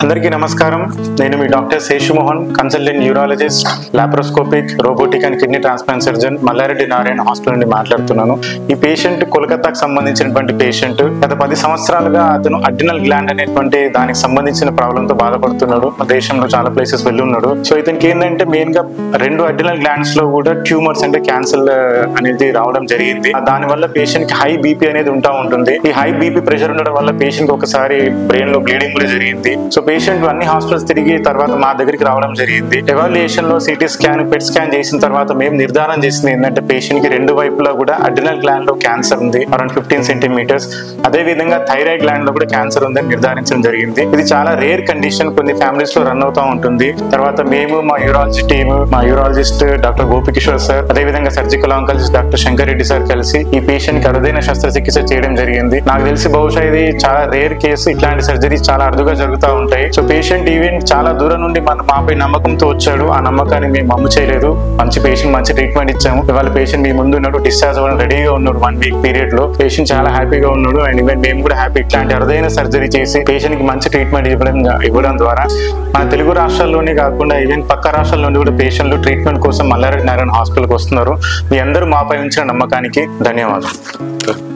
అందరికీ నమస్కారం. నేను మీ doctor Seshumohan, consultant neurologist, laparoscopic, robotic and kidney transplant surgeon, Mallareddy Narayana hospital నుండి మాట్లాడుతున్నాను. ఈ పేషెంట్ కోల్కతాకు సంబంధించినటువంటి పేషెంట్. గత 10 సంవత్సరాలుగా అతను అడ్రినల్ గ్లాండ్ అనేటువంటి దానికి సంబంధించిన ప్రాబ్లంతో బాధపడుతున్నాడు. మన దేశంలో చాలా ప్లేసెస్ వెళ్ళి ఉన్నాడు. సో ఇతనికి ఏంటంటే మెయిన్ గా 2 అడ్రినల్ గ్లాండ్స్ లో కూడా ట్యూమర్స్ అంటే క్యాన్సర్ అనేది రావడం జరిగింది. దాని వల్ల పేషెంట్ కి హై బీపీ అనేది ఉంటుంది. ఈ హై బీపీ ప్రెషర్ ఉండడం వల్ల పేషెంట్ ఒకసారి బ్రెయిన్ లో బ్లీడింగ్ కూడా జరిగింది. సో పేషెంట్ అన్ని హాస్పిటల్స్ తిరిగి తర్వాత మా దగ్గరికి రావడం జరిగింది. ఎవాల్యుయేషన్ లో సిటీ స్కాన్, పెట్ స్కాన్ చేసిన తర్వాత మేము నిర్ధారణ చేసింది ఏంటంటే పేషెంట్ కి 2 వైపులా కూడా అడ్రినల్ గ్లాండ్ లో క్యాన్సర్ ఉంది, అరౌండ్ 15 సెంటీమీటర్స్. అదే విధంగా థైరాయిడ్ గ్లాండ్ లో కూడా క్యాన్సర్ ఉందని నిర్ధారించడం జరిగింది. ఇది చాలా రేర్ కండిషన్, కొన్ని ఫ్యామిలీస్ లో రన్ అవుతా ఉంటుంది. తర్వాత మేము మా యూరాలజీ టీమ్, మా యూరాలజిస్ట్ డాక్టర్ గోపికిషోర్ సార్, అదే విధంగా surgical oncologist doctor Shankar Reddy sir కలిసి ఈ పేషెంట్ కి అరుదైన శస్త్రచికిత్స చేయడం జరిగింది. నాకు తెలిసి బహుశా ఇది చాలా రేర్ కేసు. ఇట్లాంటి సర్జరీ చాలా అరుదుగా జరుగుతూ ఉంటాయి. సో పేషెంట్ ఈవెన్ చాలా దూరం నుండి మాపై నమ్మకంతో వచ్చాడు. ఆ నమ్మకాన్ని మేము అమ్ము చేయలేదు. మంచి పేషెంట్, మంచి ట్రీట్మెంట్ ఇచ్చాము. ఇవాళ పేషెంట్ మీ ముందు ఉన్నాడు, డిశ్చార్జ్ అవ్వడం రెడీగా ఉన్నాడు. 1 వీక్ పీరియడ్ లో పేషెంట్ చాలా హ్యాపీగా ఉన్నాడు. అండ్ ఈవెన్ మేము కూడా హ్యాపీ. ఇట్లాంటి అరుదైన సర్జరీ చేసి పేషెంట్ కి మంచి ట్రీట్మెంట్ ఇవ్వడం ద్వారా మన తెలుగు రాష్ట్రాల్లోనే కాకుండా ఈవెన్ పక్క రాష్ట్రాల నుండి కూడా పేషెంట్లు ట్రీట్మెంట్ కోసం మల్లారెడ్డి నారాయణ హాస్పిటల్కి వస్తున్నారు. మీ అందరూ మాపై ఉంచిన నమ్మకానికి ధన్యవాదాలు.